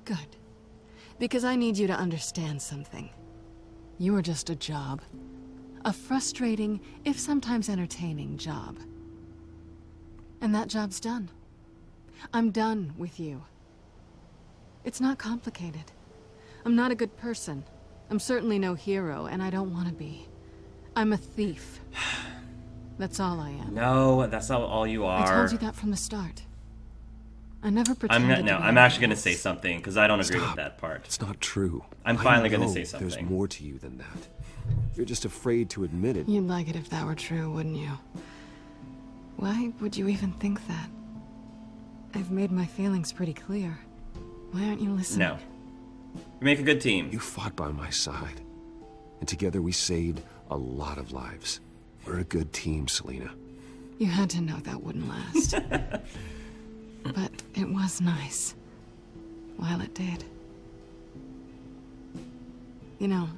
Good. Because I need you to understand something. You are just a job. A frustrating, if sometimes entertaining, job. And that job's done. I'm done with you. It's not complicated. I'm not a good person. I'm certainly no hero, and I don't want to be. I'm a thief. That's all I am. No, that's not all you are. I told you that from the start. I never pretended I'm actually going to say something, because I don't agree with that part. It's not true. I'm finally going to say something. There's more to you than that. You're just afraid to admit it. You'd like it if that were true, wouldn't you? Why would you even think that? I've made my feelings pretty clear. Why aren't you listening? No. You make a good team. You fought by my side. And together we saved a lot of lives. We're a good team, Selina. You had to know that wouldn't last. But it was nice. While it did. You know,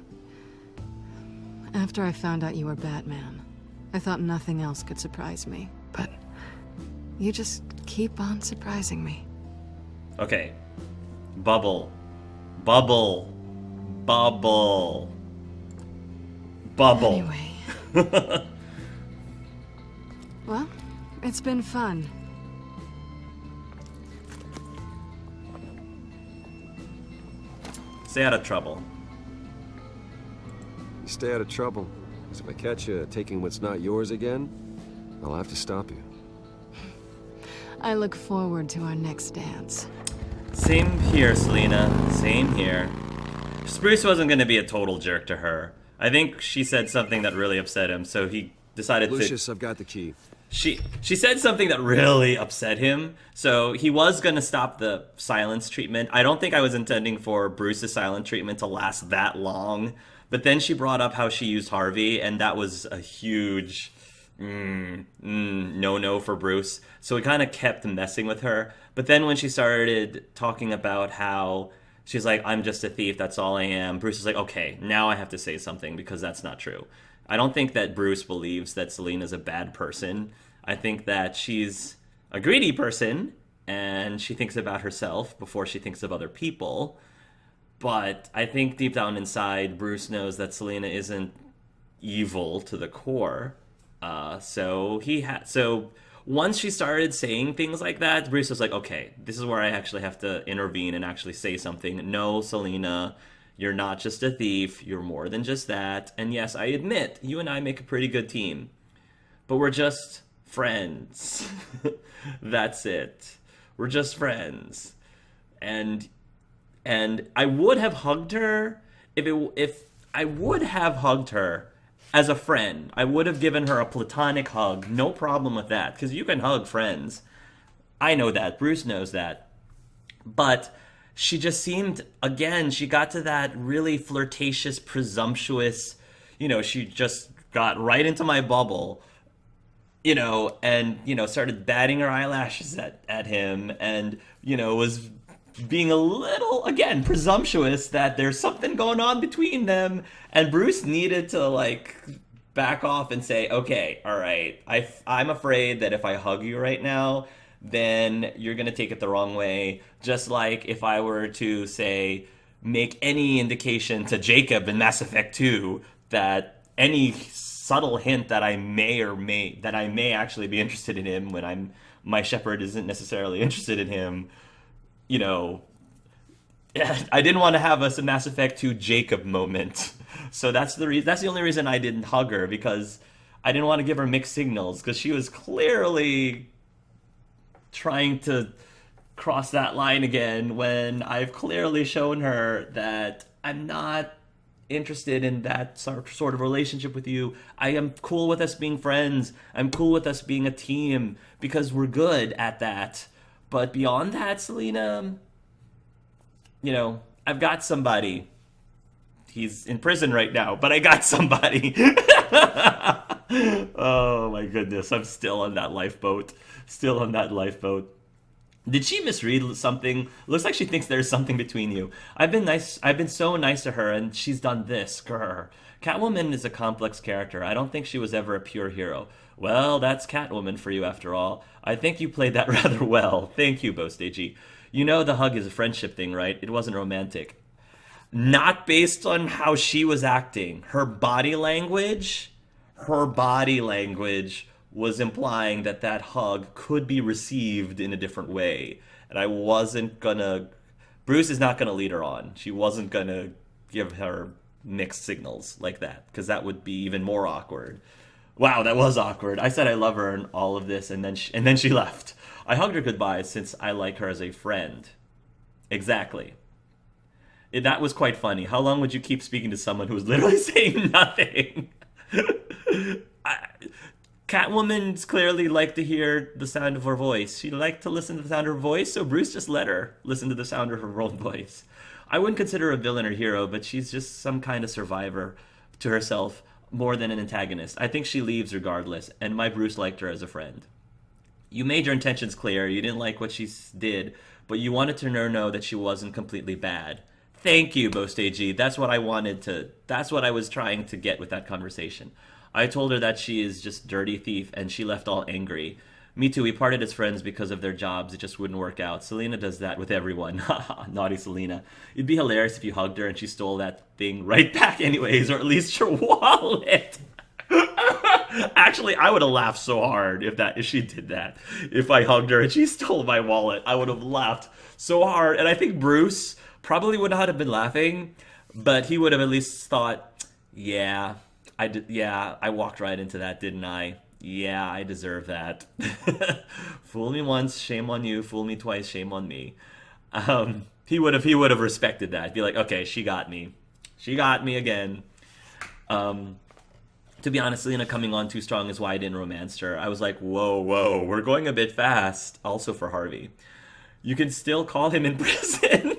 after I found out you were Batman, I thought nothing else could surprise me. But you just keep on surprising me. Okay. Bubble. Bubble. Bubble. Bubble. Anyway. Well, it's been fun. Stay out of trouble. You stay out of trouble. Because if I catch you taking what's not yours again, I'll have to stop you. I look forward to our next dance. Same here, Selina. Same here. Bruce wasn't going to be a total jerk to her. I think she said something that really upset him, so he decided Lucius, I've got the key. She said something that really upset him, so he was going to stop the silence treatment. I don't think I was intending for Bruce's silent treatment to last that long, but then she brought up how she used Harvey, and that was a huge no for Bruce. So he kind of kept messing with her. But then when she started talking about how she's like, I'm just a thief, that's all I am, Bruce is like, okay, now I have to say something because that's not true. I don't think that Bruce believes that Selina's a bad person. I think that she's a greedy person, and she thinks about herself before she thinks of other people. But I think deep down inside, Bruce knows that Selina isn't evil to the core. So once she started saying things like that, Bruce was like, okay, this is where I actually have to intervene and actually say something. No, Selina, you're not just a thief. You're more than just that. And yes, I admit, you and I make a pretty good team. But we're just friends. That's it. We're just friends. And I would have hugged her if I would have hugged her as a friend. I would have given her a platonic hug. No problem with that, because you can hug friends. I know that. Bruce knows that. But she just seemed, again, she got to that really flirtatious, presumptuous, she just got right into my bubble, and, started batting her eyelashes at him and, was being a little, again, presumptuous that there's something going on between them. And Bruce needed to, back off and say, okay, all right, I'm afraid that if I hug you right now, then you're going to take it the wrong way. Just like if I were to, say, make any indication to Jacob in Mass Effect 2 that any subtle hint that I may actually be interested in him when my shepherd isn't necessarily interested in him, I didn't want to have a Mass Effect 2 Jacob moment. So that's the only reason I didn't hug her, because I didn't want to give her mixed signals, because she was clearly trying to cross that line again when I've clearly shown her that I'm not interested in that sort of relationship with you. I am cool with us being friends. I'm cool with us being a team because we're good at that. But beyond that, Selina, I've got somebody. He's in prison right now, but I got somebody. Oh my goodness, I'm still on that lifeboat. Did she misread something? Looks like she thinks there's something between you. I've been so nice to her, and she's done this. Grr. Catwoman is a complex character. I don't think she was ever a pure hero. Well, that's Catwoman for you after all. I think you played that rather well. Thank you, Bostagy. You know the hug is a friendship thing, right? It wasn't romantic. Not based on how she was acting. Her body language was implying that that hug could be received in a different way. And I wasn't gonna... Bruce is not gonna lead her on. She wasn't gonna give her mixed signals like that, because that would be even more awkward. Wow, that was awkward. I said I love her and all of this, and then she left. I hugged her goodbye since I like her as a friend. Exactly. That was quite funny. How long would you keep speaking to someone who was literally saying nothing? Catwoman's clearly liked to hear the sound of her voice. She liked to listen to the sound of her voice, so Bruce just let her listen to the sound of her own voice. I wouldn't consider her a villain or hero, but she's just some kind of survivor to herself more than an antagonist. I think she leaves regardless, and my Bruce liked her as a friend. You made your intentions clear. You didn't like what she did, but you wanted to know that she wasn't completely bad. Thank you, Most AG. That's what I was trying to get with that conversation. I told her that she is just dirty thief, and she left all angry. Me too, we parted as friends because of their jobs. It just wouldn't work out. Selena does that with everyone. Naughty Selena. It'd be hilarious if you hugged her and she stole that thing right back anyways, or at least your wallet. Actually, I would have laughed so hard if she did that. If I hugged her and she stole my wallet, I would have laughed so hard. And I think Bruce probably would not have been laughing, but he would have at least thought, yeah, I walked right into that, didn't I? Yeah, I deserve that. Fool me once, shame on you. Fool me twice, shame on me. He would have respected that. Be like, okay, she got me. She got me again. To be honest, Selena coming on too strong is why I didn't romance her. I was like, whoa, we're going a bit fast. Also for Harvey. You can still call him in prison.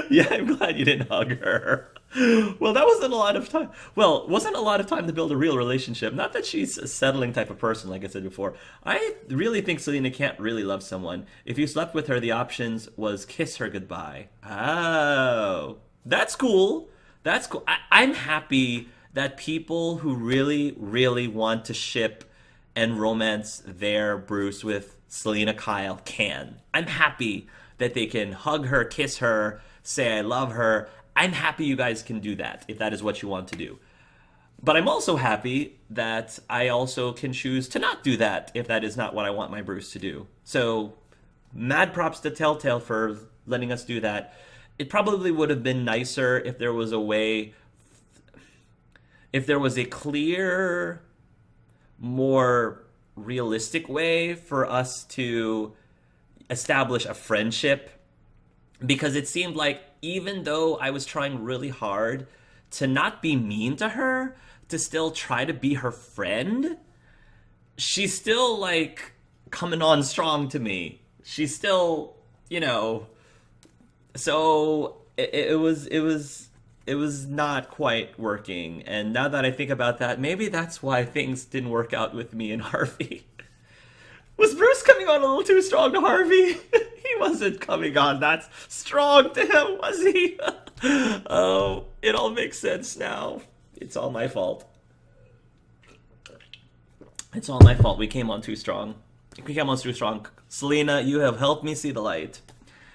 Yeah, I'm glad you didn't hug her. Well, that wasn't a lot of time. Well, wasn't a lot of time to build a real relationship. Not that she's a settling type of person, like I said before. I really think Selena can't really love someone. If you slept with her, the options was kiss her goodbye. Oh, that's cool. That's cool. I'm happy that people who really, really want to ship and romance their Bruce with Selena Kyle can. I'm happy that they can hug her, kiss her, say I love her. I'm happy you guys can do that, if that is what you want to do. But I'm also happy that I also can choose to not do that, if that is not what I want my Bruce to do. So, mad props to Telltale for letting us do that. It probably would have been nicer if there was a way, if there was a clear, more realistic way for us to establish a friendship. Because it seemed like, even though I was trying really hard to not be mean to her, to still try to be her friend, she's still, like, coming on strong to me. She's still, so it was not quite working. And now that I think about that, maybe that's why things didn't work out with me and Harvey. Was Bruce coming on a little too strong to Harvey? He wasn't coming on that strong to him, was he? Oh, it all makes sense now. It's all my fault. It's all my fault. We came on too strong. Selena, you have helped me see the light.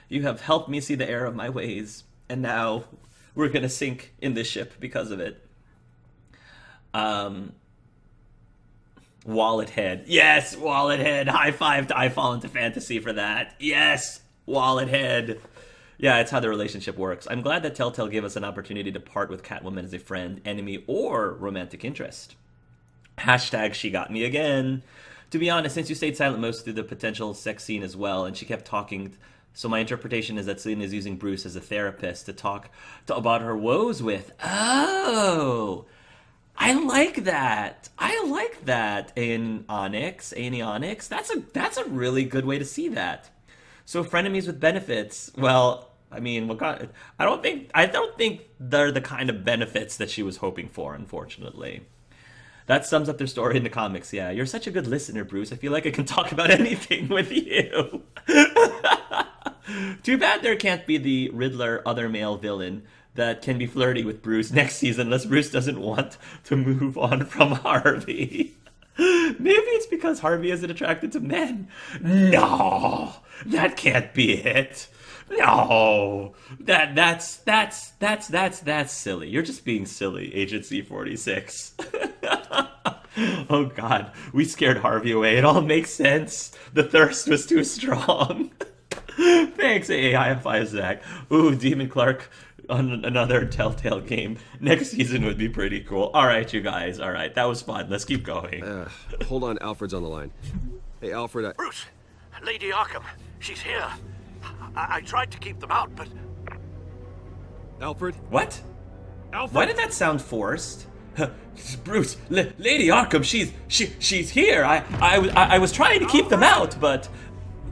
You have helped me see the error of my ways. And now we're going to sink in this ship because of it. Wallet head. Yes, wallet head. High five to I Fall Into Fantasy for that. Yes, wallet head. Yeah, it's how the relationship works. I'm glad that Telltale gave us an opportunity to part with Catwoman as a friend, enemy, or romantic interest. Hashtag she got me again. To be honest, since you stayed silent most through the potential sex scene as well, and she kept talking, so my interpretation is that Selena is using Bruce as a therapist to talk about her woes with. Oh, I like that. In Onyx, that's a really good way to see that. So frenemies with benefits. Well, I mean, I don't think they're the kind of benefits that she was hoping for, unfortunately. That sums up their story in the comics. Yeah, you're such a good listener, Bruce. I feel like I can talk about anything with you. Too bad there can't be the Riddler other male villain that can be flirty with Bruce next season unless Bruce doesn't want to move on from Harvey. Maybe it's because Harvey isn't attracted to men. No! That can't be it. No, that's silly. You're just being silly, Agent C-46. Oh God, we scared Harvey away. It all makes sense. The thirst was too strong. Thanks, AIFI Zach. Ooh, Demon Clark on another Telltale game. Next season would be pretty cool. All right, you guys. All right, that was fun. Let's keep going. Hold on, Alfred's on the line. Hey, Alfred, Bruce, Lady Arkham, she's here. I tried to keep them out, but... Alfred? What? Alfred? Why did that sound forced? Bruce, Lady Arkham, she's here. I was trying to keep them out, but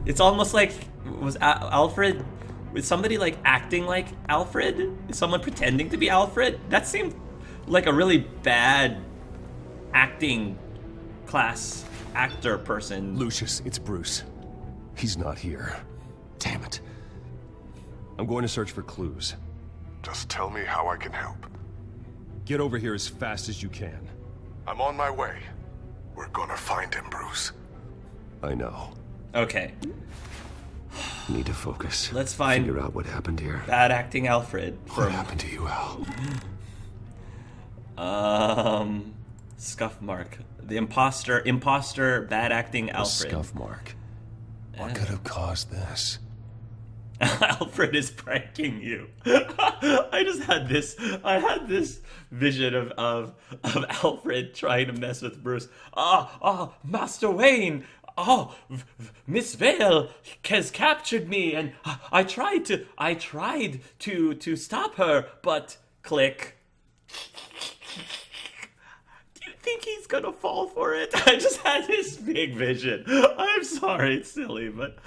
it's almost like was Alfred. Was somebody like acting like Alfred? Is someone pretending to be Alfred? That seemed like a really bad acting class actor person. Lucius, it's Bruce. He's not here. Damn it. I'm going to search for clues. Just tell me how I can help. Get over here as fast as you can. I'm on my way. We're gonna find him, Bruce. I know. Okay, Need to focus. let's find Figure out what happened here. bad acting Alfred What from happened to you, Al? Scuff Mark, the imposter, bad acting A Alfred. scuff mark. What could have caused this? Alfred is pranking you. I had this vision of Alfred trying to mess with Bruce. Master Wayne. Miss Vale has captured me, and I tried to stop her, but click. Do you think he's gonna fall for it? I just had this big vision. I'm sorry, it's silly, but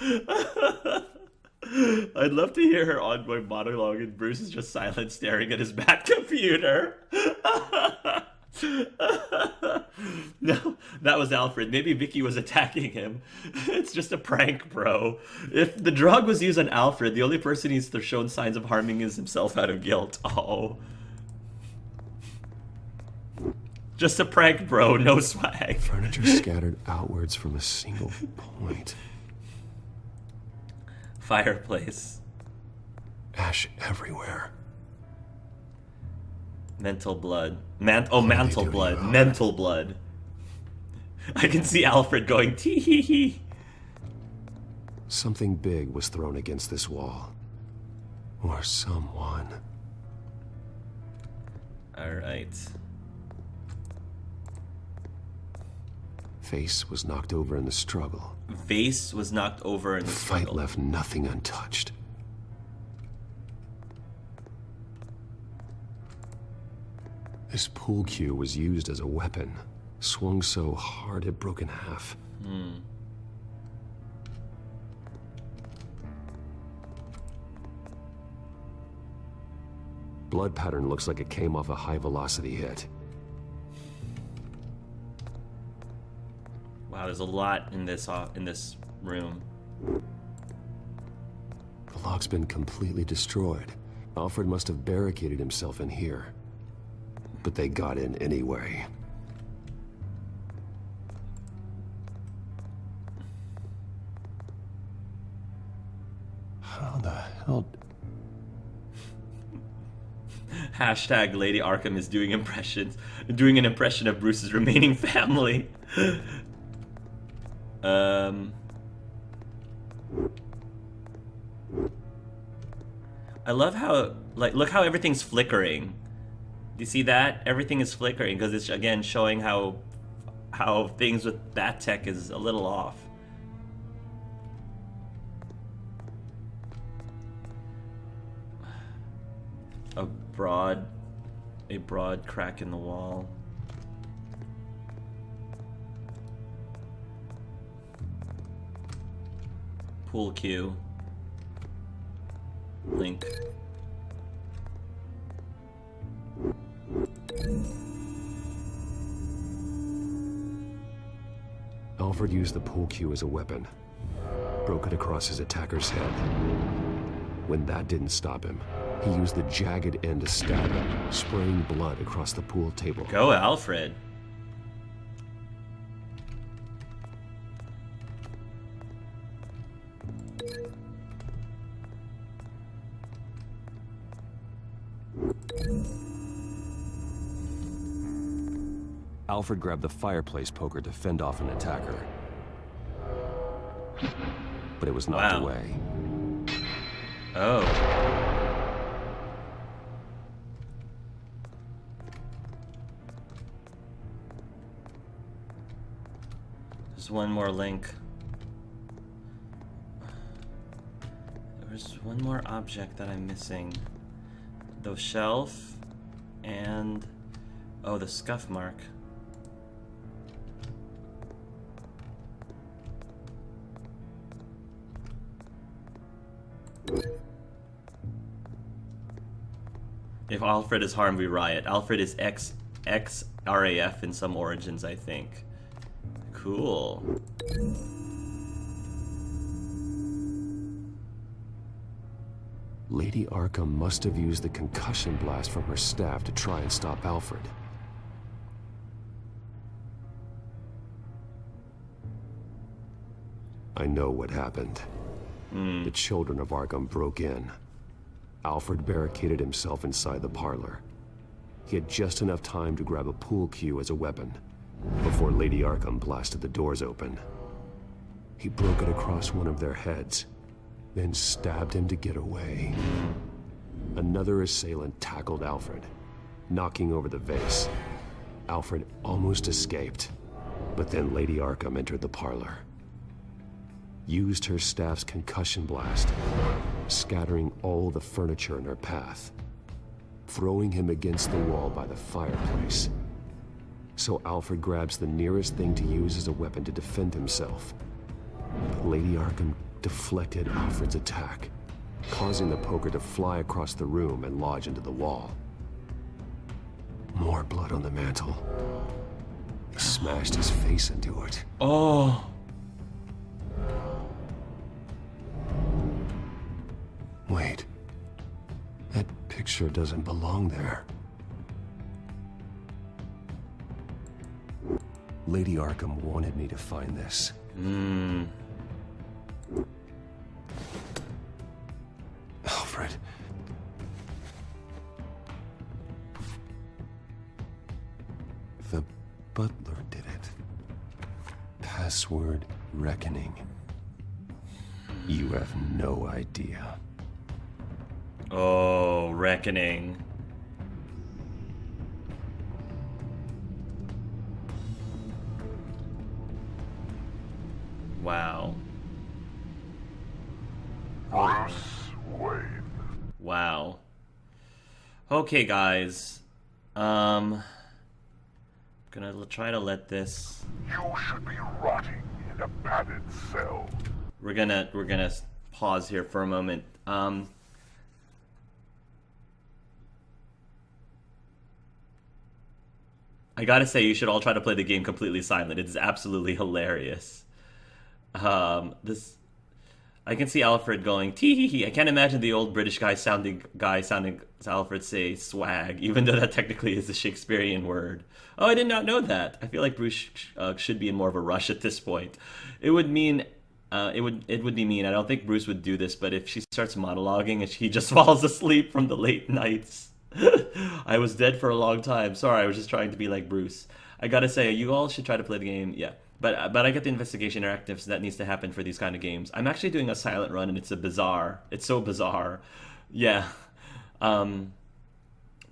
I'd love to hear her ongoing monologue, and Bruce is just silent, staring at his back computer. No, that was Alfred. Maybe Vicky was attacking him. It's just a prank, bro. If the drug was used on Alfred, the only person he's shown signs of harming is himself out of guilt. Oh. Just a prank, bro. No swag. Furniture scattered outwards from a single point. Fireplace. Ash everywhere. Mental blood. Mantle doing, blood. Al? Mental blood. I can see Alfred going tee hee hee. Something big was thrown against this wall. Or someone. Alright. Face was knocked over in the struggle. Vase was knocked over in the Fight struggle. left nothing untouched. This pool cue was used as a weapon. Swung so hard it broke in half. Blood pattern looks like it came off a high-velocity hit. Wow, there's a lot in this room. The lock's been completely destroyed. Alfred must have barricaded himself in here. But they got in anyway. How the hell... Hashtag Lady Arkham is doing an impression of Bruce's remaining family. I love how, look how everything's flickering. Do you see that? Everything is flickering because it's again showing how things with bat tech is a little off. A broad crack in the wall. Pool cue. Link. Alfred used the pool cue as a weapon. Broke it across his attacker's head. When that didn't stop him, he used the jagged end to stab him, spraying blood across the pool table. Go, Alfred. Alfred grabbed the fireplace poker to fend off an attacker. But it was knocked Wow. away. Oh. There's one more link. There's one more object that I'm missing. The shelf and... oh, the scuff mark. If Alfred is harmed, we riot. Alfred is RAF in some origins, I think. Cool. Lady Arkham must have used the concussion blast from her staff to try and stop Alfred. I know what happened. The children of Arkham broke in. Alfred barricaded himself inside the parlor. He had just enough time to grab a pool cue as a weapon before Lady Arkham blasted the doors open. He broke it across one of their heads, then stabbed him to get away. Another assailant tackled Alfred, knocking over the vase. Alfred almost escaped, but then Lady Arkham entered the parlor. Used her staff's concussion blast, scattering all the furniture in her path, throwing him against the wall by the fireplace. So Alfred grabs the nearest thing to use as a weapon to defend himself. But Lady Arkham deflected Alfred's attack, causing the poker to fly across the room and lodge into the wall. More blood on the mantle. He smashed his face into it. Oh. Wait. That picture doesn't belong there. Lady Arkham wanted me to find this. Alfred. The butler did it. Password reckoning. You have no idea. Oh, reckoning. Wow. Bruce Wayne. Wow. Okay, guys. Gonna try to let this. You should be rotting in a padded cell. We're gonna pause here for a moment. I gotta say, you should all try to play the game completely silent. It is absolutely hilarious. I can see Alfred going tee hee hee. I can't imagine the old British guy sounding Alfred say swag, even though that technically is a Shakespearean word. Oh, I did not know that. I feel like Bruce should be in more of a rush at this point. It would mean it would be mean. I don't think Bruce would do this, but if she starts monologuing and he just falls asleep from the late nights. I was dead for a long time. Sorry, I was just trying to be like Bruce. I gotta say, you all should try to play the game. Yeah. But I get the investigation interactives that needs to happen for these kind of games. I'm actually doing a silent run, and it's so bizarre. Yeah.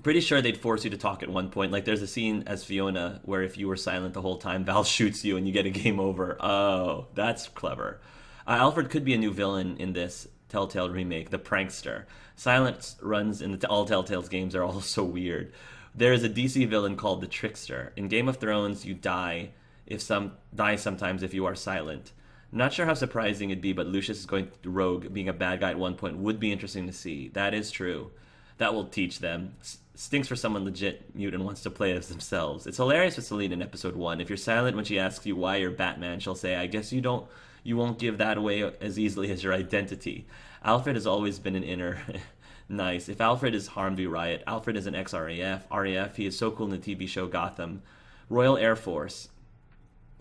Pretty sure they'd force you to talk at one point. Like, there's a scene as Fiona where if you were silent the whole time, Val shoots you and you get a game over. Oh, that's clever. Alfred could be a new villain in this Telltale remake, the Prankster. Silence runs in all Telltale's games are all so weird. There is a DC villain called the Trickster. In Game of Thrones, you die sometimes if you are silent. Not sure how surprising it'd be, but Lucius is going rogue, being a bad guy at one point would be interesting to see. That is true. That will teach them. Stinks for someone legit mute and wants to play as themselves. It's hilarious with Selina in episode 1. If you're silent when she asks you why you're Batman, she'll say, I guess you won't give that away as easily as your identity. Alfred has always been an inner. Nice. If Alfred is harmed, we riot. Alfred is an ex-RAF. RAF, he is so cool in the TV show Gotham. Royal Air Force.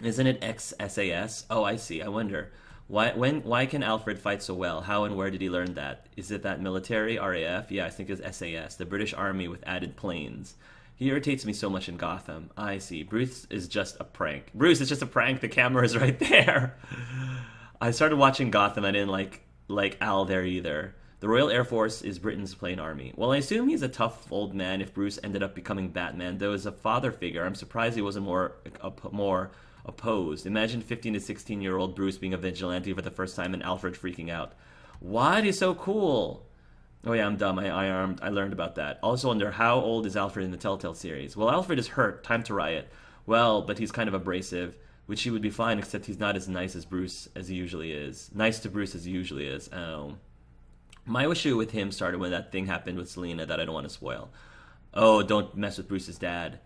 Isn't it ex-SAS? Oh, I see. I wonder. Why can Alfred fight so well? How and where did he learn that? Is it that military, RAF? Yeah, I think it's SAS. The British Army with added planes. He irritates me so much in Gotham. I see. Bruce is just a prank. Bruce, it's just a prank. The camera is right there. I started watching Gotham. I didn't like Al there either. The Royal Air Force is Britain's plain army. Well, I assume he's a tough old man if Bruce ended up becoming Batman. Though as a father figure, I'm surprised he wasn't more opposed. Imagine 15 to 16-year-old Bruce being a vigilante for the first time and Alfred freaking out. What? He's so cool. Oh yeah, I'm dumb. I learned about that. Also wonder, how old is Alfred in the Telltale series? Well, Alfred is hurt. Time to riot. Well, but he's kind of abrasive, which he would be fine, except he's not as nice as Bruce as he usually is. Nice to Bruce as he usually is. Oh. My issue with him started when that thing happened with Selina that I don't want to spoil. Oh, don't mess with Bruce's dad.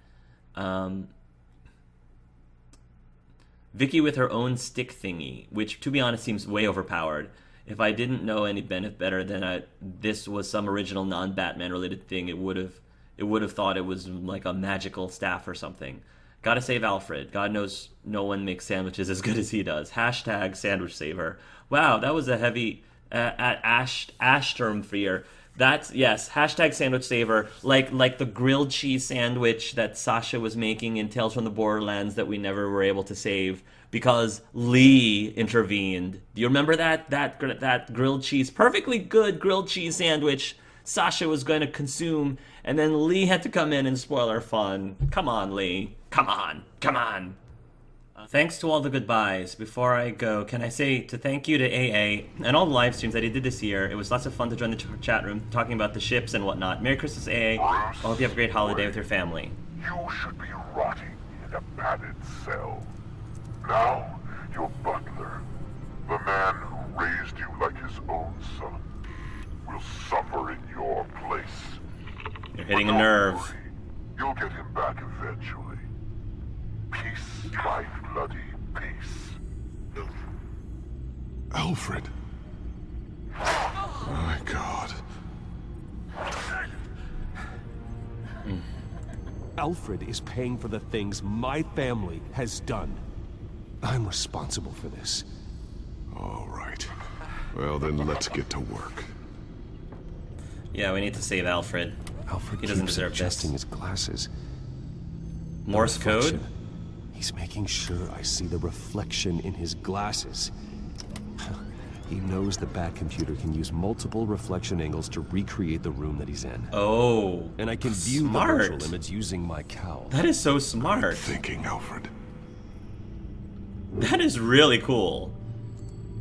Vicky with her own stick thingy, which, to be honest, seems way overpowered. If I didn't know any better than this was some original non-Batman related thing, it would have thought it was like a magical staff or something. Gotta save Alfred. God knows no one makes sandwiches as good as he does. Hashtag sandwich saver. Wow, that was a heavy ash term for your. That's, yes, hashtag sandwich saver, like the grilled cheese sandwich that Sasha was making in Tales from the Borderlands that we never were able to save because Lee intervened. Do you remember that grilled cheese, perfectly good grilled cheese sandwich Sasha was going to consume, and then Lee had to come in and spoil our fun? Come on, Lee. Come on. Thanks to all the goodbyes. Before I go, can I say to thank you to AA and all the live streams that he did this year. It was lots of fun to join the chat room talking about the ships and whatnot. Merry Christmas, AA. I hope you have a great holiday with your family. You should be rotting in a padded cell. Now, your butler, the man who raised you like his own son, will suffer in your place. You're hitting a nerve. Worry, you'll get him back eventually. Peace, my bloody peace. Alfred. My God. Alfred is paying for the things my family has done. I'm responsible for this. All right. Well, then let's get to work. Yeah, we need to save Alfred. Alfred He doesn't keeps deserve adjusting this. his glasses. Morse The code? reflection. He's making sure I see the reflection in his glasses. He knows the Bat computer can use multiple reflection angles to recreate the room that he's in. Oh, And I can view the smart. virtual image using my cowl. That is so smart. Thinking, Alfred. That is really cool.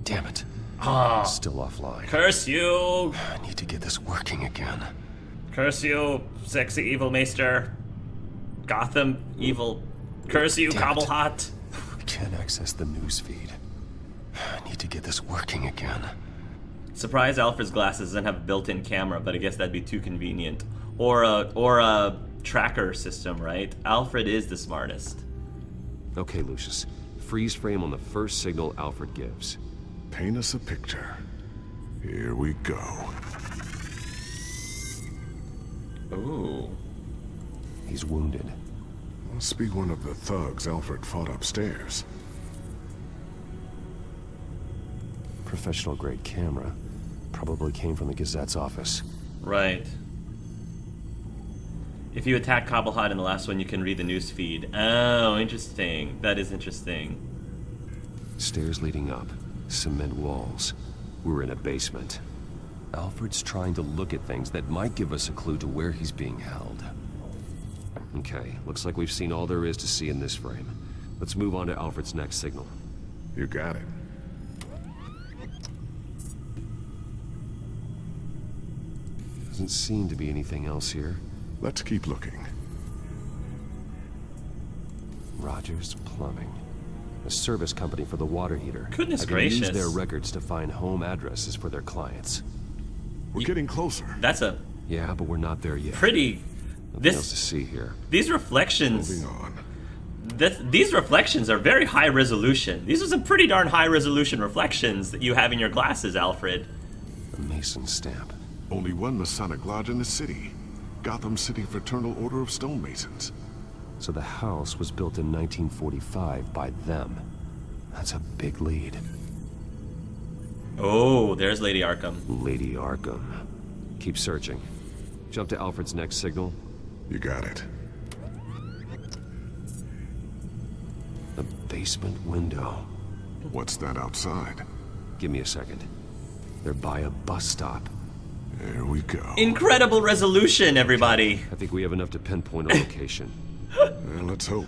Damn it. Ah, Still offline. curse you! I need to get this working again. Curse you, sexy evil maester. Gotham evil. Curse you, Damn it. Cobblepot. I can't access the news feed. I need to get this working again. Surprise, Alfred's glasses doesn't have a built-in camera, but I guess that'd be too convenient. Or a tracker system, right? Alfred is the smartest. Okay, Lucius. Freeze frame on the first signal Alfred gives. Paint us a picture. Here we go. Ooh. He's wounded. Must be one of the thugs Alfred fought upstairs. Professional-grade camera. Probably came from the Gazette's office. Right. If you attack Cobblepot in the last one, you can read the news feed. Oh, interesting. That is interesting. Stairs leading up. Cement walls. We're in a basement. Alfred's trying to look at things that might give us a clue to where he's being held. Okay, looks like we've seen all there is to see in this frame. Let's move on to Alfred's next signal. You got it. Doesn't seem to be anything else here. Let's keep looking. Rogers Plumbing. A service company for the water heater. Goodness I can use gracious. their records to find home addresses for their clients. We're getting closer. That's a Yeah, but we're not there yet. pretty... Nothing else to This, see here. these reflections... Moving on. These reflections are very high resolution. These are some pretty darn high resolution reflections that you have in your glasses, Alfred. A Mason stamp. Only one Masonic lodge in the city. Gotham City Fraternal Order of Stonemasons. So the house was built in 1945 by them. That's a big lead. Oh, there's Lady Arkham. Lady Arkham. Keep searching. Jump to Alfred's next signal. You got it. basement window. What's that outside? Give me a second. They're by a bus stop. There we go. Incredible resolution, everybody. I think we have enough to pinpoint a location. Well, let's hope.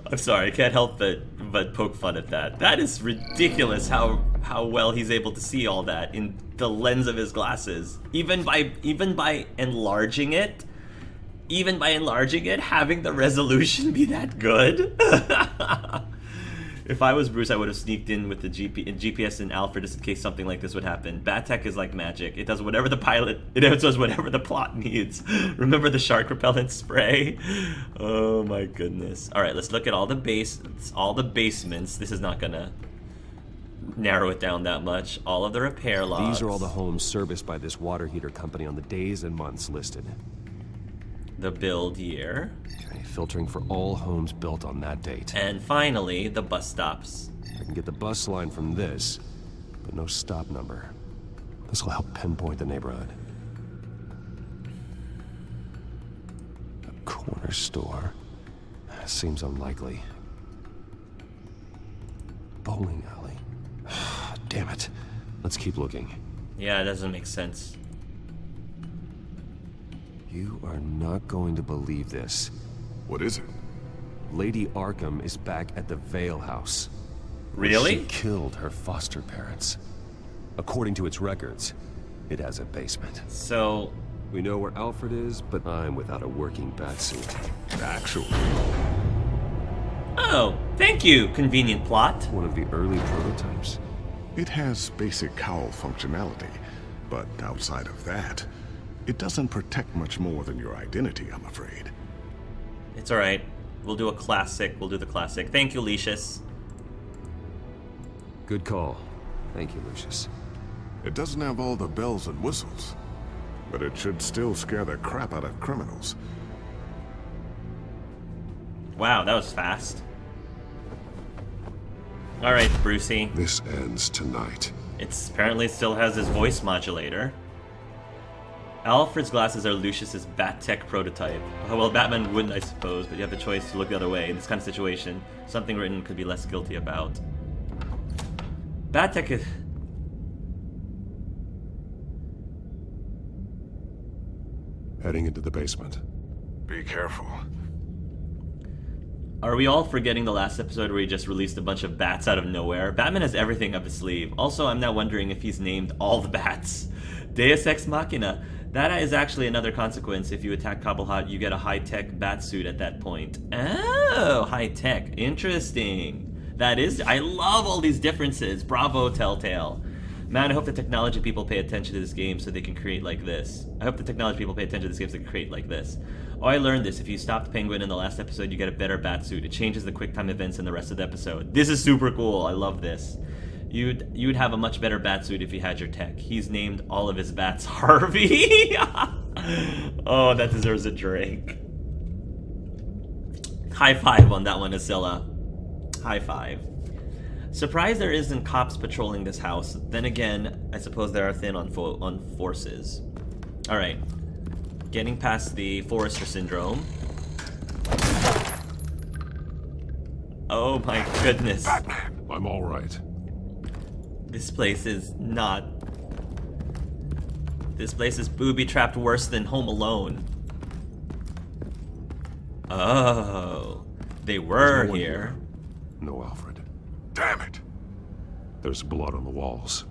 I'm sorry, I can't help but poke fun at that. That is ridiculous how well he's able to see all that in the lens of his glasses. Even by enlarging it, having the resolution be that good. If I was Bruce, I would have sneaked in with the GPS and Alfred just in case something like this would happen. Bat tech is like magic. It does whatever the plot needs. Remember the shark repellent spray? Oh my goodness. All right, let's look at all the basements. This is not gonna narrow it down that much. All of the repair logs. These are all the homes serviced by this water heater company on the days and months listed. The build year. Okay, filtering for all homes built on that date. And finally, the bus stops. I can get the bus line from this, but no stop number. This will help pinpoint the neighborhood. A corner store. Seems unlikely. Bowling alley. Damn it. Let's keep looking. Yeah, it doesn't make sense. You are not going to believe this. What is it? Lady Arkham is back at the Veil House. Really? She killed her foster parents. According to its records, it has a basement. So, We know where Alfred is, but I'm without a working batsuit. Actually. oh, thank you, convenient plot. One of the early prototypes. It has basic cowl functionality, but outside of that, it doesn't protect much more than your identity, I'm afraid. It's alright. We'll do a classic. We'll do the classic. Thank you, Lucius. Good call. Thank you, Lucius. It doesn't have all the bells and whistles, but it should still scare the crap out of criminals. Wow, that was fast. Alright, Brucey. This ends tonight. It's apparently still has his voice modulator. Alfred's glasses are Lucius's Bat-Tech prototype. Oh, well, Batman wouldn't, I suppose, but you have the choice to look the other way. In this kind of situation, something written could be less guilty about. Bat-Tech is... Heading into the basement. Be careful. Are we all forgetting the last episode where he just released a bunch of bats out of nowhere? Batman has everything up his sleeve. Also, I'm now wondering if he's named all the bats. Deus Ex Machina. That is actually another consequence. If you attack Cobblepot, you get a high-tech bat suit at that point. Oh, high-tech. Interesting. That is... I love all these differences. Bravo, Telltale. Man, I hope the technology people pay attention to this game so they can create like this. I hope the technology people pay attention to this game so they can create like this. Oh, I learned this. If you stopped Penguin in the last episode, you get a better batsuit. It changes the QuickTime events in the rest of the episode. This is super cool. I love this. You'd have a much better batsuit if you had your tech. He's named all of his bats Harvey. Oh, that deserves a drink. High five on that one, Azilla. High five. Surprised there isn't cops patrolling this house. Then again, I suppose they are thin on forces. Alright. Getting past the Forrester syndrome. Oh my goodness. Batman! I'm alright. This place is not... This place is booby-trapped worse than Home Alone. Oh. They were here. No, Alfred. Damn it! There's blood on the walls.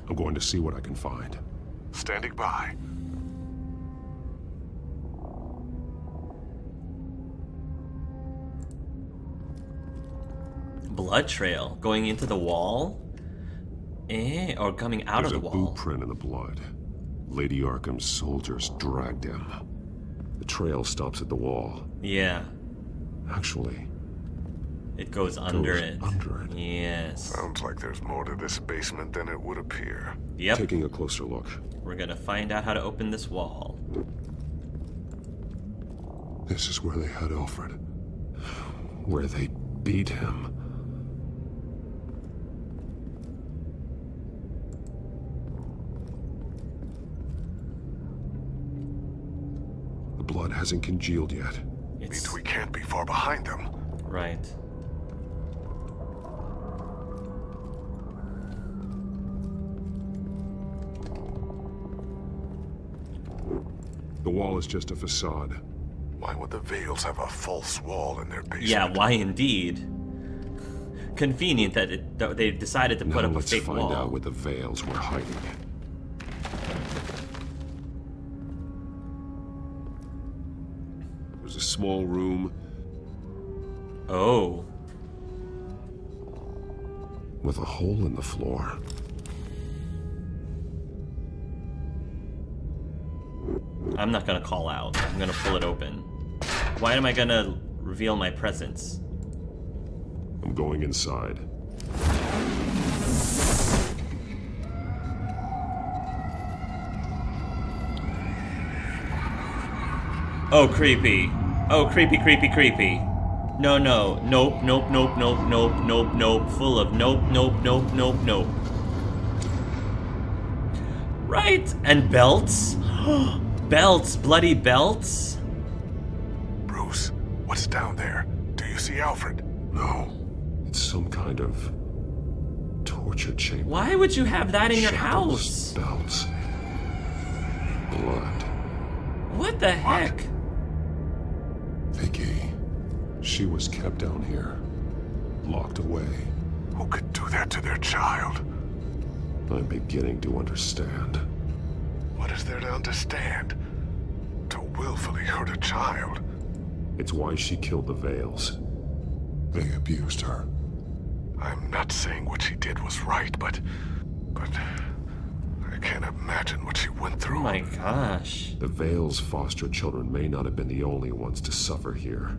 I'm going to see what I can find. Standing by. Blood trail going into the wall? Or coming out There's of the a wall? boot print in the blood. Lady Arkham's soldiers dragged him. The trail stops at the wall. Yeah. Actually, It goes under it. under it. Yes. Sounds like there's more to this basement than it would appear. Yep. Taking a closer look. We're gonna find out how to open this wall. This is where they had Alfred. Where they beat him. The blood hasn't congealed yet. It's Means we can't be far behind them. right. The wall is just a facade. Why would the Veils have a false wall in their basement? Yeah, why indeed? Convenient that they decided to put Now up a let's fake find wall. out what the Veils were hiding. It was a small room Oh. with a hole in the floor. I'm not gonna call out. I'm gonna pull it open. Why am I gonna reveal my presence? I'm going inside. Oh, creepy. Oh, creepy, creepy, creepy. No, no. Nope, nope, nope, nope, nope, nope, nope. Full of nope, nope, nope, nope, nope. Right. And belts? Belts. Bloody belts? Bruce, what's down there? Do you see Alfred? No. It's some kind of torture chamber. Why would you have that in your Shackles, house? belts, blood. What the heck? Vicky. She was kept down here, locked away. Who could do that to their child? I'm beginning to understand. What is there to understand? To willfully hurt a child? It's why she killed the Veils. They abused her. I'm not saying what she did was right, but I can't imagine what she went Oh through. my gosh. The Veils' foster children may not have been the only ones to suffer here.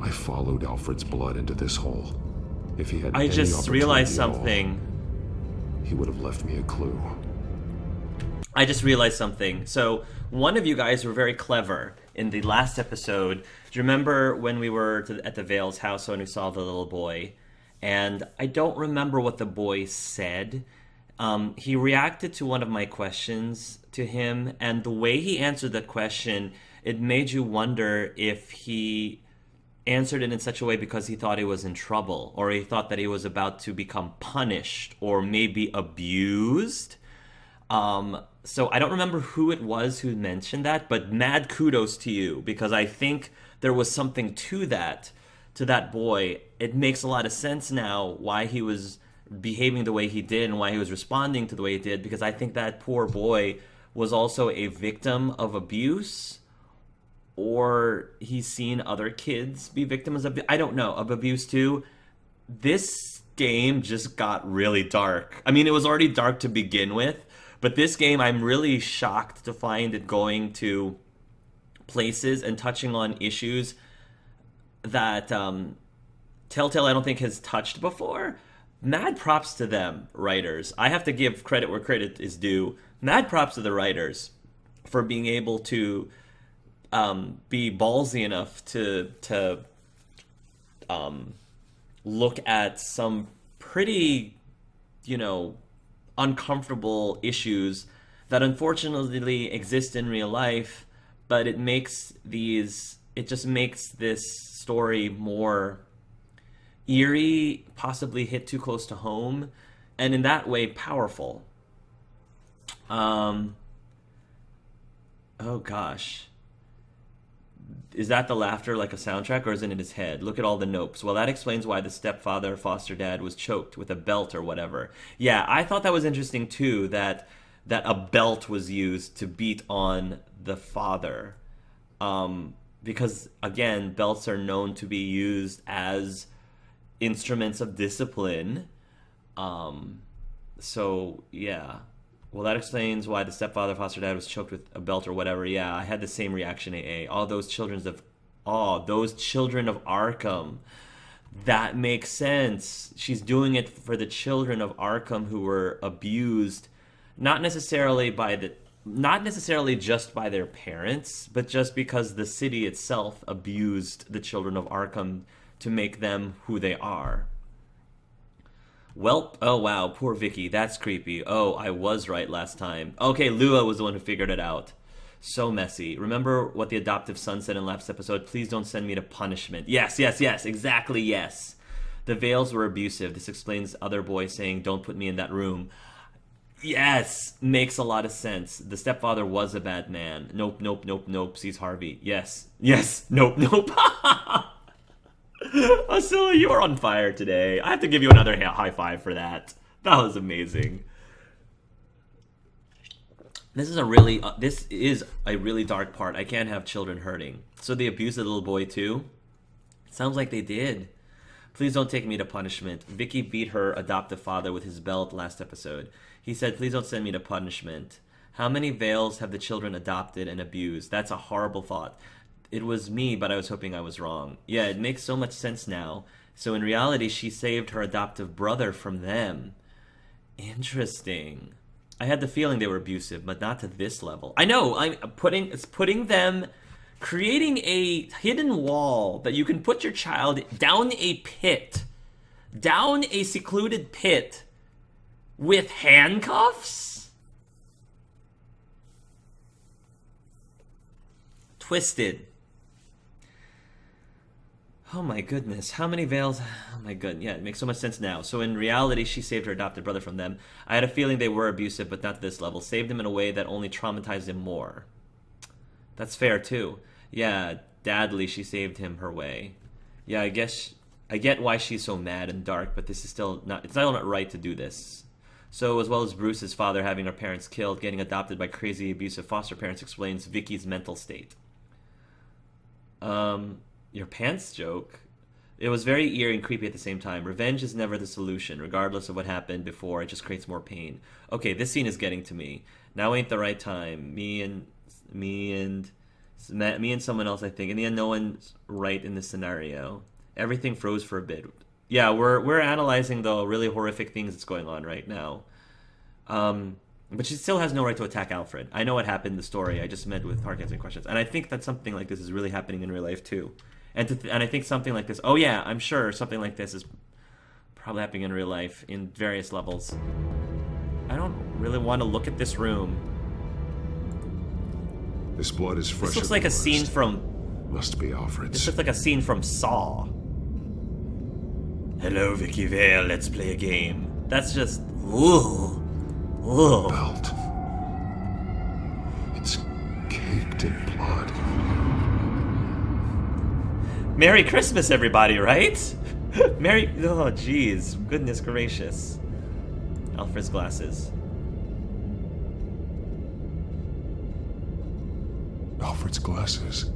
I followed Alfred's blood into this hole. If he had I any just realized opportunity at all, something. he would have left me a clue. I just realized something. So, one of you guys were very clever in the last episode. Do you remember when we were at the Veil's house when we saw the little boy? And I don't remember what the boy said. He reacted to one of my questions to him, and the way he answered that question, it made you wonder if he answered it in such a way because he thought he was in trouble, or he thought that he was about to become punished, or maybe abused. So I don't remember who it was who mentioned that, but mad kudos to you, because I think there was something to that boy. It makes a lot of sense now why he was behaving the way he did and why he was responding to the way he did, because I think that poor boy was also a victim of abuse, or he's seen other kids be victims of, I don't know, of abuse too. This game just got really dark. I mean, it was already dark to begin with, but this game, I'm really shocked to find it going to places and touching on issues that Telltale, I don't think, has touched before. Mad props to them, writers. I have to give credit where credit is due. Mad props to the writers for being able to be ballsy enough to look at some pretty, uncomfortable issues that unfortunately exist in real life, but it just makes this story more eerie, possibly hit too close to home, and in that way powerful. Oh gosh. Is that the laughter like a soundtrack, or is it in his head? Look at all the nopes. Well, that explains why the stepfather, foster dad, was choked with a belt or whatever. Yeah, I thought that was interesting too, that a belt was used to beat on the father. Because, again, belts are known to be used as instruments of discipline. So, yeah. Well, that explains why the stepfather, foster dad, was choked with a belt or whatever. Yeah, I had the same reaction, AA. Those children of Arkham. That makes sense. She's doing it for the children of Arkham who were abused, not necessarily just by their parents, but just because the city itself abused the children of Arkham to make them who they are. Welp. Oh, wow. Poor Vicky. That's creepy. Oh, I was right last time. Okay, Lua was the one who figured it out. So messy. Remember what the adoptive son said in last episode? Please don't send me to punishment. Yes. Exactly, yes. The Veils were abusive. This explains other boy saying, don't put me in that room. Yes, makes a lot of sense. The stepfather was a bad man. Nope, nope, nope, nope, sees Harvey. Yes, yes, nope, nope. Asila, you are on fire today. I have to give you another high five for that. That was amazing. This is a really dark part. I can't have children hurting. So they abused the little boy too? Sounds like they did. Please don't take me to punishment. Vicky beat her adoptive father with his belt last episode. He said, please don't send me to punishment. How many Veils have the children adopted and abused? That's a horrible thought. It was me, but I was hoping I was wrong. Yeah, it makes so much sense now. So in reality, she saved her adoptive brother from them. Interesting. I had the feeling they were abusive, but not to this level. I know, it's putting them, creating a hidden wall that you can put your child down a pit, down a secluded pit with handcuffs? Twisted. Oh my goodness, how many Veils? Oh my god, yeah, it makes so much sense now. So in reality, she saved her adopted brother from them. I had a feeling they were abusive, but not to this level. Saved him in a way that only traumatized him more. That's fair too. Yeah, dadly, she saved him her way. Yeah, I get why she's so mad and dark, but this is still not, it's not right to do this. So as well as Bruce's father having her parents killed, getting adopted by crazy abusive foster parents explains Vicky's mental state. Your pants joke? It was very eerie and creepy at the same time. Revenge is never the solution. Regardless of what happened before, it just creates more pain. Okay, this scene is getting to me. Now ain't the right time. Me and someone else, I think. In the end, no one's right in this scenario. Everything froze for a bit. Yeah, we're analyzing the really horrific things that's going on right now. But she still has no right to attack Alfred. I know what happened in the story. I just met with Park answering questions. And I think that something like this is really happening in real life too. And I think something like this... Oh yeah, I'm sure something like this is probably happening in real life in various levels. I don't really want to look at this room. This blood is fresh. This looks like a scene from... Must be Alfred's. This looks like a scene from Saw. Hello, Vicky Vale. Let's play a game. That's just... Ooh. Ooh. Belt. It's caked in blood. Merry Christmas, everybody, right? Merry... Oh, jeez. Goodness gracious. Alfred's glasses. Alfred's glasses.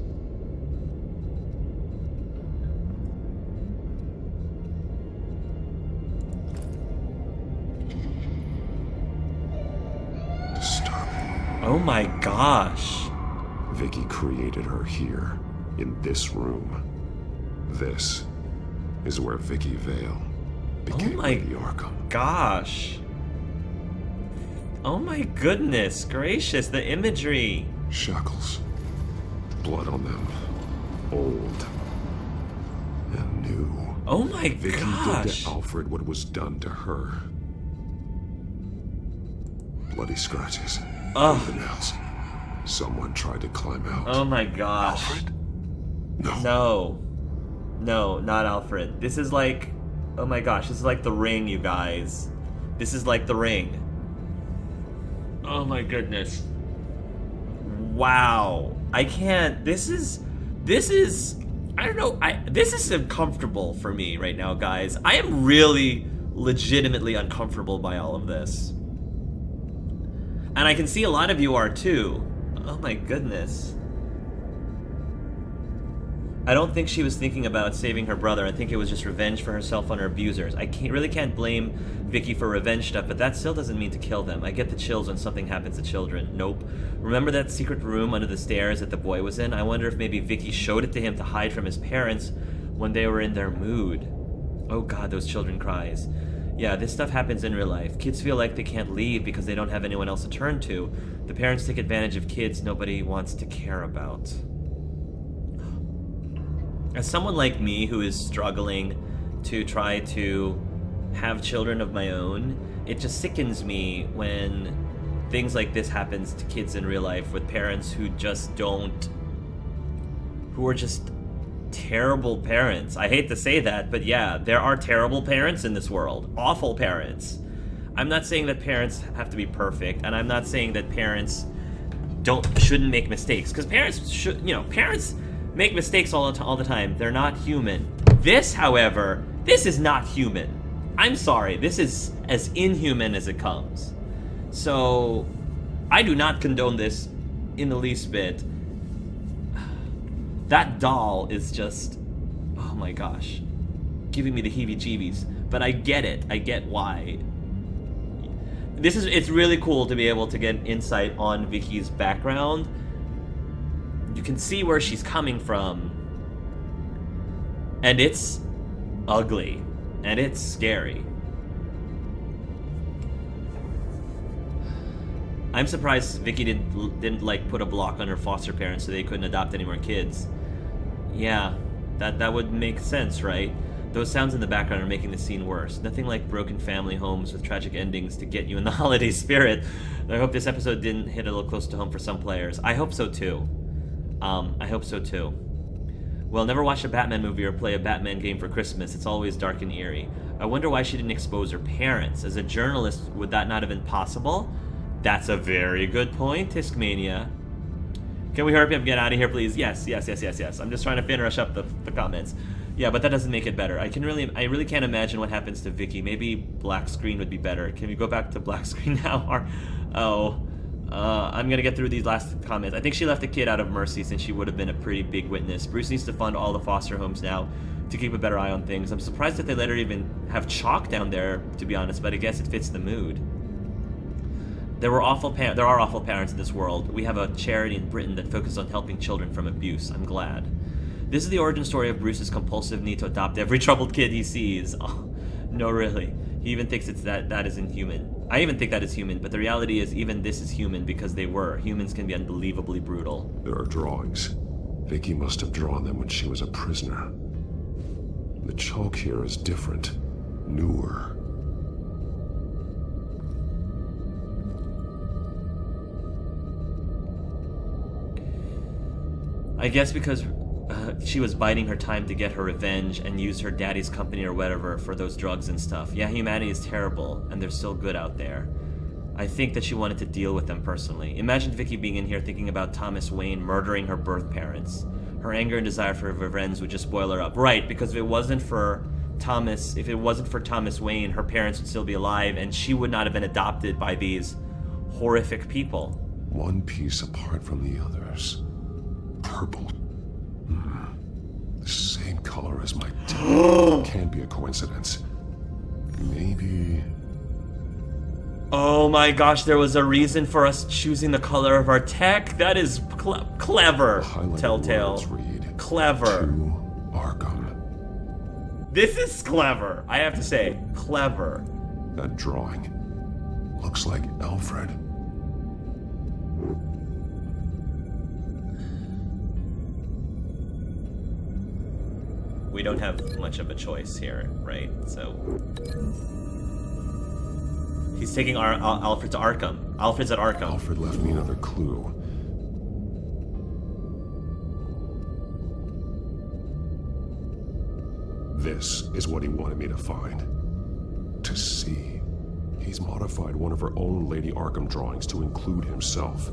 Disturbing. Oh my gosh. Vicky created her here, in this room. This is where Vicky Vale became Lady Arkham. Gosh. Oh my goodness gracious, the imagery. Shackles. Blood on them. Old. And new. Oh my Vicky gosh. did to Alfred what was done to her. Bloody scratches. Fingernails. Someone tried to climb out. Oh my gosh. Alfred? No. No. No, not Alfred. This is like... Oh my gosh, this is like The Ring, you guys. This is like The Ring. Oh my goodness. Wow. I can't... This is... I don't know. This is uncomfortable for me right now, guys. I am really legitimately uncomfortable by all of this. And I can see a lot of you are too. Oh my goodness. I don't think she was thinking about saving her brother. I think it was just revenge for herself on her abusers. I really can't blame Vicky for revenge stuff, but that still doesn't mean to kill them. I get the chills when something happens to children. Nope. Remember that secret room under the stairs that the boy was in? I wonder if maybe Vicky showed it to him to hide from his parents when they were in their mood. Oh god, those children cries. Yeah, this stuff happens in real life. Kids feel like they can't leave because they don't have anyone else to turn to. The parents take advantage of kids nobody wants to care about. As someone like me who is struggling to try to have children of my own, it just sickens me when things like this happens to kids in real life with parents who just don't... who are just terrible parents. I hate to say that, but yeah, there are terrible parents in this world. Awful parents. I'm not saying that parents have to be perfect, and I'm not saying that parents shouldn't make mistakes, because parents make mistakes all the time. They're not human. This, however, this is not human. I'm sorry, this is as inhuman as it comes. So, I do not condone this in the least bit. That doll is just, oh my gosh, giving me the heebie-jeebies. But I get it. I get why. It's really cool to be able to get insight on Vicky's background. You can see where she's coming from. And it's ugly. And it's scary. I'm surprised Vicky didn't like put a block on her foster parents so they couldn't adopt any more kids. Yeah, that would make sense, right? Those sounds in the background are making the scene worse. Nothing like broken family homes with tragic endings to get you in the holiday spirit. I hope this episode didn't hit a little close to home for some players. I hope so too. I hope so too. Well, never watch a Batman movie or play a Batman game for Christmas. It's always dark and eerie. I wonder why she didn't expose her parents. As a journalist, would that not have been possible? That's a very good point, Tiskmania. Can we hurry up and get out of here, please? Yes. I'm just trying to finish up the comments. Yeah, but that doesn't make it better. I really can't imagine what happens to Vicky. Maybe black screen would be better. Can we go back to black screen now? I'm gonna get through these last comments. I think she left the kid out of mercy since she would have been a pretty big witness. Bruce needs to fund all the foster homes now to keep a better eye on things. I'm surprised that they let her even have chalk down there, to be honest, but I guess it fits the mood. There are awful parents in this world. We have a charity in Britain that focuses on helping children from abuse. I'm glad. This is the origin story of Bruce's compulsive need to adopt every troubled kid he sees. Oh, no, really. He even thinks that is inhuman. I even think that is human, but the reality is even this is human because they were. Humans can be unbelievably brutal. There are drawings. Vicky must have drawn them when she was a prisoner. The chalk here is different, newer. I guess because she was biding her time to get her revenge and use her daddy's company or whatever for those drugs and stuff. Yeah, humanity is terrible, and there's still good out there. I think that she wanted to deal with them personally. Imagine Vicky being in here thinking about Thomas Wayne murdering her birth parents. Her anger and desire for revenge would just boil her up. Right, because if it wasn't for Thomas Wayne, her parents would still be alive, and she would not have been adopted by these horrific people. One piece apart from the others. Purple. The same color as my tech. Can't be a coincidence. Maybe... Oh my gosh, there was a reason for us choosing the color of our tech? That is clever, Telltale. Read, clever. To Arkham. This is clever, I have to say. Clever. That drawing looks like Alfred. We don't have much of a choice here, right? So he's taking Alfred to Arkham. Alfred's at Arkham. Alfred left me another clue. This is what he wanted me to find. To see. He's modified one of her own Lady Arkham drawings to include himself.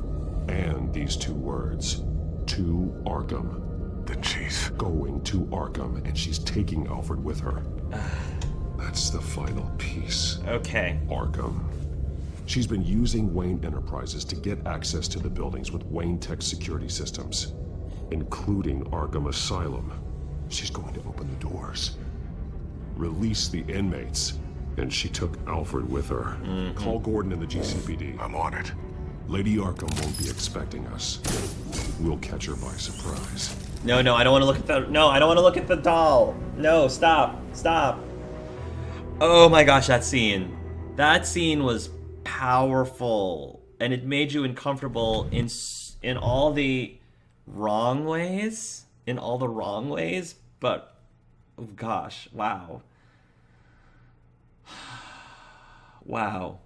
And these two words. To Arkham. Then she's going to Arkham, and she's taking Alfred with her. That's the final piece. Okay. Arkham. She's been using Wayne Enterprises to get access to the buildings with Wayne Tech security systems, including Arkham Asylum. She's going to open the doors, release the inmates, and she took Alfred with her. Call Gordon in the GCPD. I'm on it. Lady Arkham won't be expecting us. We'll catch her by surprise. No, I don't want to look at the... No, I don't want to look at the doll. No, stop. Oh my gosh, that scene. That scene was powerful. And it made you uncomfortable in all the wrong ways. But, oh gosh, wow. Wow.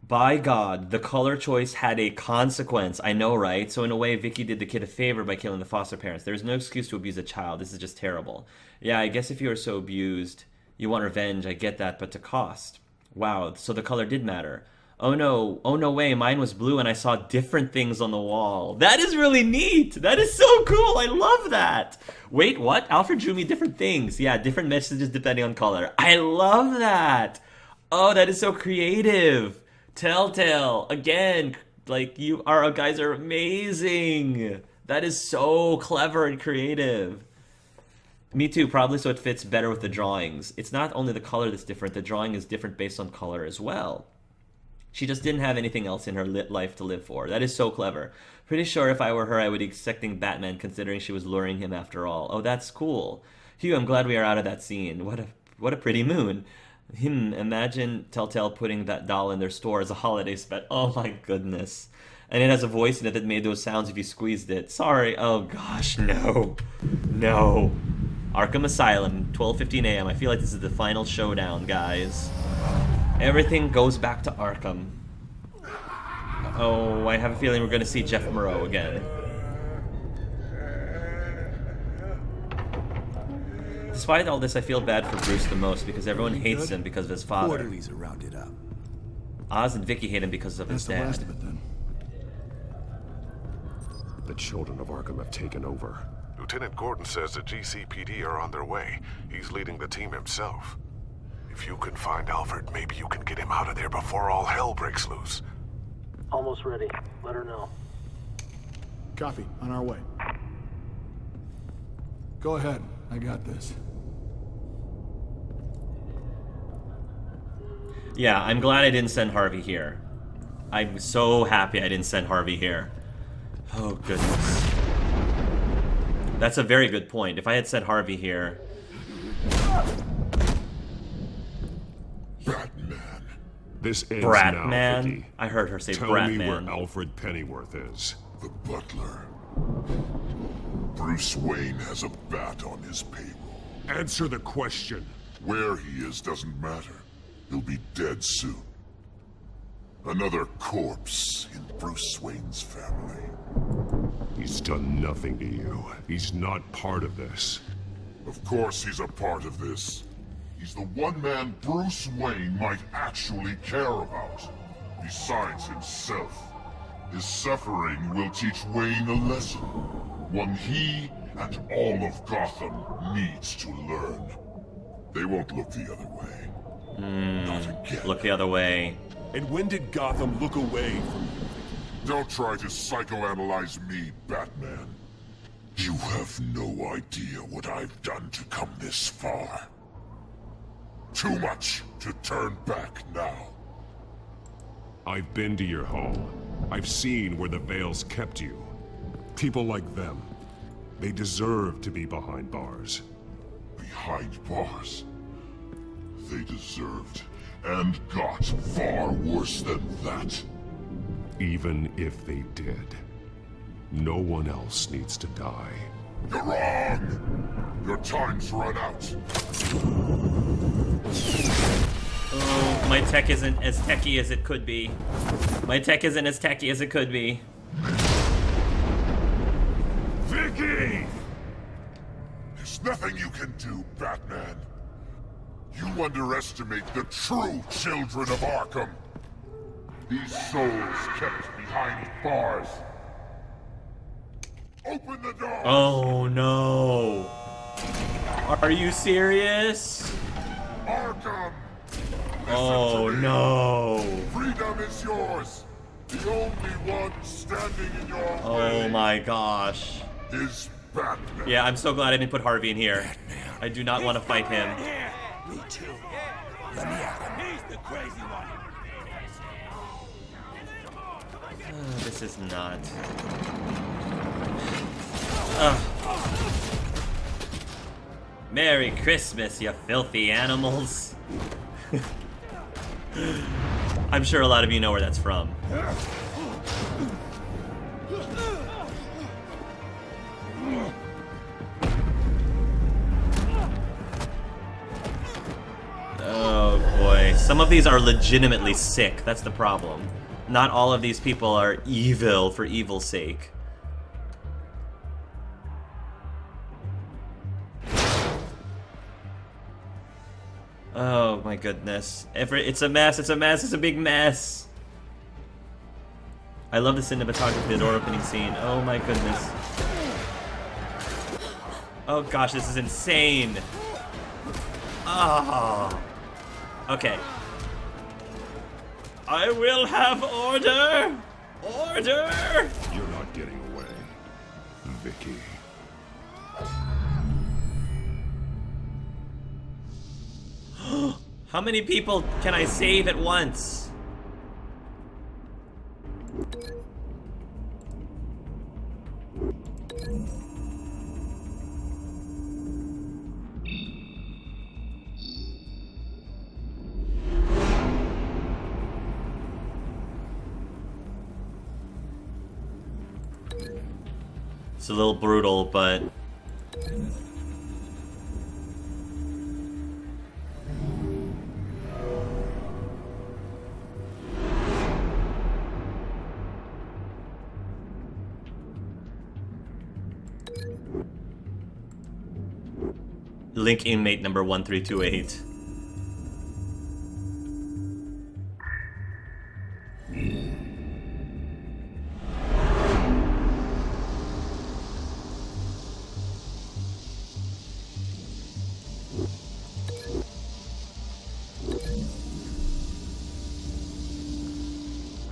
By God, the color choice had a consequence. I know, right? So in a way, Vicky did the kid a favor by killing the foster parents. There's no excuse to abuse a child. This is just terrible. Yeah, I guess if you are so abused, You want revenge, I get that, but to cost. Wow, so the color did matter. Oh no way, mine was blue and I saw different things on the wall. That is really neat! That is so cool, I love that! Wait, what? Alfred drew me different things. Yeah, different messages depending on color. I love that! Oh, that is so creative! Telltale, again, like, you are, guys are amazing! That is so clever and creative. Me too, probably so it fits better with the drawings. It's not only the color that's different, the drawing is different based on color as well. She just didn't have anything else in her life to live for. That is so clever. Pretty sure if I were her, I would be accepting Batman, considering she was luring him after all. Oh, that's cool. Hugh, I'm glad we are out of that scene. What a pretty moon. Imagine Telltale putting that doll in their store as a holiday spec. Oh my goodness. And it has a voice in it that made those sounds if you squeezed it. Sorry. Oh gosh, no. No. Arkham Asylum, 12:15 a.m. I feel like this is the final showdown, guys. Everything goes back to Arkham. Oh, I have a feeling we're going to see Jeff Moreau again. Despite all this, I feel bad for Bruce the most because everyone hates him because of his father. Orderlies are rounded up. Oz and Vicky hate him because of his dad. That's the last of it, then. The children of Arkham have taken over. Lieutenant Gordon says the GCPD are on their way. He's leading the team himself. If you can find Alfred, maybe you can get him out of there before all hell breaks loose. Almost ready. Let her know. Copy. On our way. Go ahead. I got this. Yeah, I'm glad I didn't send Harvey here. I'm so happy I didn't send Harvey here. Oh, goodness. That's a very good point. If I had sent Harvey here... Batman. This ends Bratman? now, Vicky. I heard her say Tell Bratman. me where Alfred Pennyworth is. The butler. Bruce Wayne has a bat on his payroll. Answer the question. Where he is doesn't matter. He'll be dead soon. Another corpse in Bruce Wayne's family. He's done nothing to you. He's not part of this. Of course he's a part of this. He's the one man Bruce Wayne might actually care about. Besides himself. His suffering will teach Wayne a lesson. One he and all of Gotham needs to learn. They won't look the other way. Not again. Look the other way. And when did Gotham look away from you? Don't try to psychoanalyze me, Batman. You have no idea what I've done to come this far. Too much to turn back now. I've been to your home. I've seen where the Veil's kept you. People like them, they deserve to be behind bars. Behind bars. They deserved and got far worse than that. Even if they did, no one else needs to die. You're wrong. Your time's run out. Oh, my tech isn't as techy as it could be. My tech isn't as techy as it could be. Vicky! There's nothing you can do, Batman. You underestimate the true children of Arkham. These souls kept behind bars. Open the door! Oh no. Are you serious? Arkham! Oh no. Freedom is yours. The only one standing in your way Oh my gosh. is Batman. Yeah, I'm so glad I didn't put Harvey in here. I do not want to fight him. Me too. Let me at him. He's the crazy one. This is not. Merry Christmas, you filthy animals. I'm sure a lot of you know where that's from. Oh boy. Some of these are legitimately sick. That's the problem. Not all of these people are evil for evil's sake. Oh my goodness. It's a mess, it's a mess, it's a big mess. I love the cinematography, the door opening scene. Oh my goodness. Oh gosh, this is insane. Oh. Okay. I will have order! Order! You're not getting away, Vicky. How many people can I save at once? It's a little brutal, but Link inmate number 1328.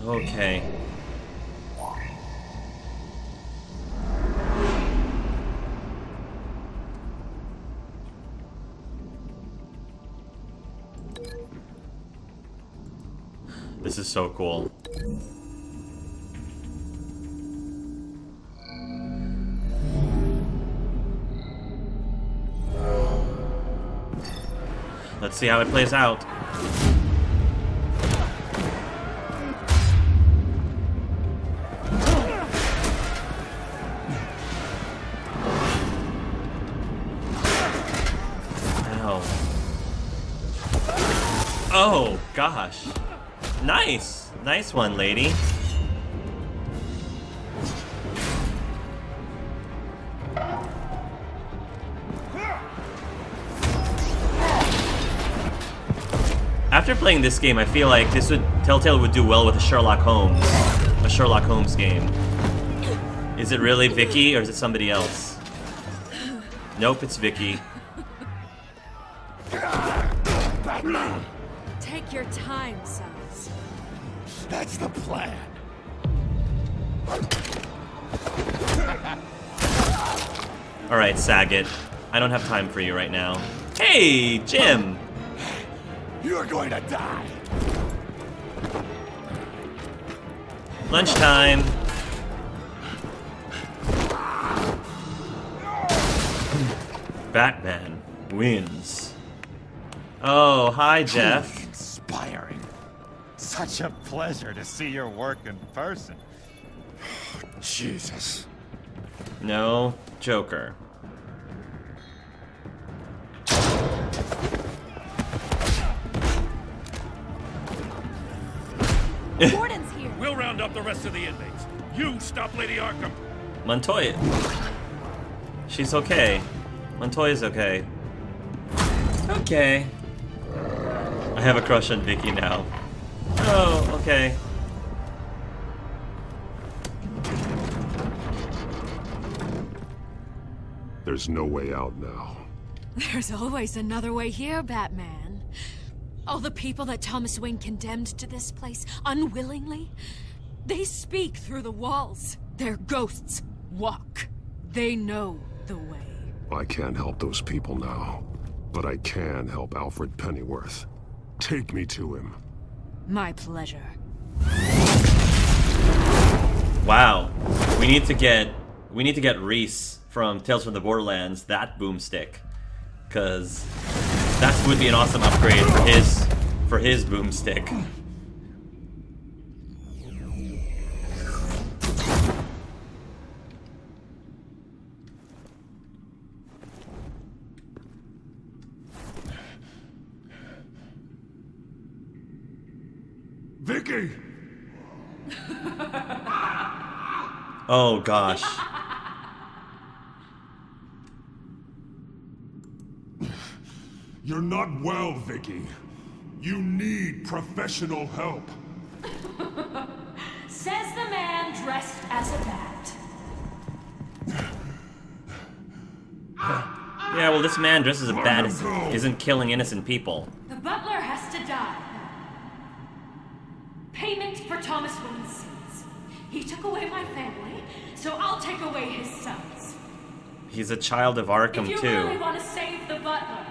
Okay. This is so cool. Let's see how it plays out. Ow. Oh, gosh. Nice! Nice one, lady. After playing this game, I feel like Telltale would do well with a Sherlock Holmes game. Is it really Vicky, or is it somebody else? Nope, it's Vicky. Take your time, sons. That's the plan. Alright, Saget. I don't have time for you right now. Hey, Jim! You're going to die. Lunchtime. Batman wins. Oh, hi, Jeff. Inspiring. Such a pleasure to see your work in person. Jesus. No, Joker. Gordon's here. We'll round up the rest of the inmates. You stop Lady Arkham. Montoya. She's okay. Montoya's okay. Okay. I have a crush on Vicky now. Oh, okay. There's no way out now. There's always another way here, Batman. All the people that Thomas Wayne condemned to this place unwillingly, they speak through the walls. Their ghosts walk. They know the way. I can't help those people now, but I can help Alfred Pennyworth. Take me to him. My pleasure. Wow. We need to get Reese from Tales from the Borderlands that boomstick, cause that would be an awesome upgrade for his boomstick. Vicky! Oh gosh. You're not well, Vicky. You need professional help. Says the man dressed as a bat. Yeah, well, this man dressed as a bat isn't killing innocent people. The butler has to die. Payment for Thomas Wayne's sins. He took away my family, so I'll take away his sons. He's a child of Arkham, if you too. really want to save the butler,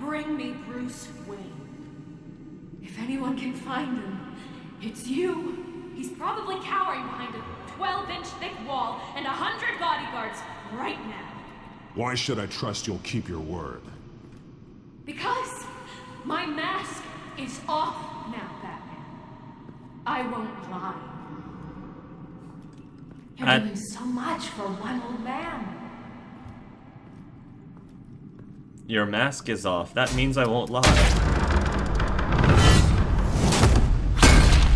bring me Bruce Wayne. If anyone can find him, it's you. He's probably cowering behind a 12-inch thick wall and 100 bodyguards right now. Why should I trust you'll keep your word? Because my mask is off now, Batman. I won't lie. You're doing so much for one old man. Your mask is off. That means I won't lie.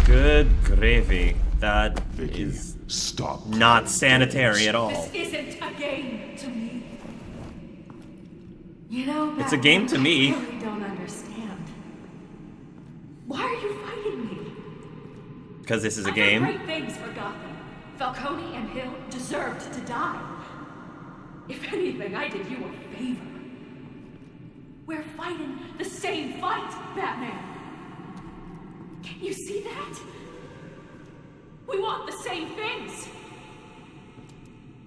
Good gravy. That Vicky, is stop. not sanitary at all. This isn't a game to me. You know, Batman, It's a game to me. I really don't understand. Why are you fighting me? Because this is a I game. did great things for Gotham. Falcone and Hill deserved to die. If anything, I did you a favor. We're fighting the same fight, Batman. Can you see that? We want the same things.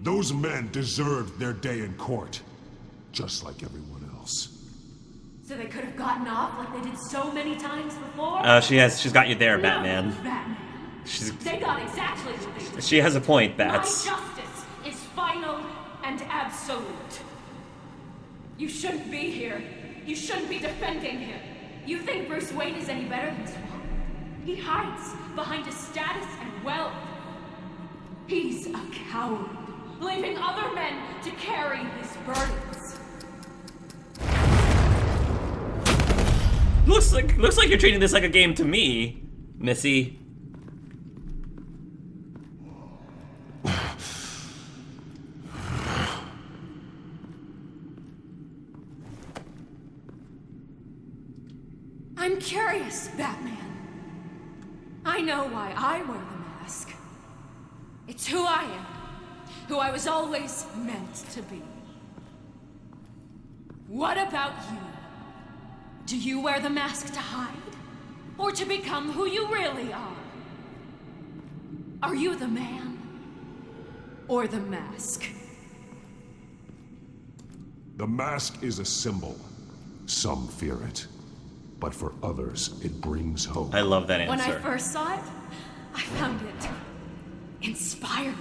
Those men deserved their day in court, just like everyone else. So they could have gotten off like they did so many times before? She's got you there, No, Batman. Batman. They got exactly what they did. She has a point, Bats. My justice is final and absolute. You shouldn't be here. You shouldn't be defending him. You think Bruce Wayne is any better than Swamp? He hides behind his status and wealth. He's a coward, leaving other men to carry his burdens. Looks like you're treating this like a game to me, Missy. I'm curious, Batman. I know why I wear the mask. It's who I am, who I was always meant to be. What about you? Do you wear the mask to hide? Or to become who you really are? Are you the man? Or the mask? The mask is a symbol. Some fear it. But for others, it brings hope. I love that answer. When I first saw it, I found it inspiring.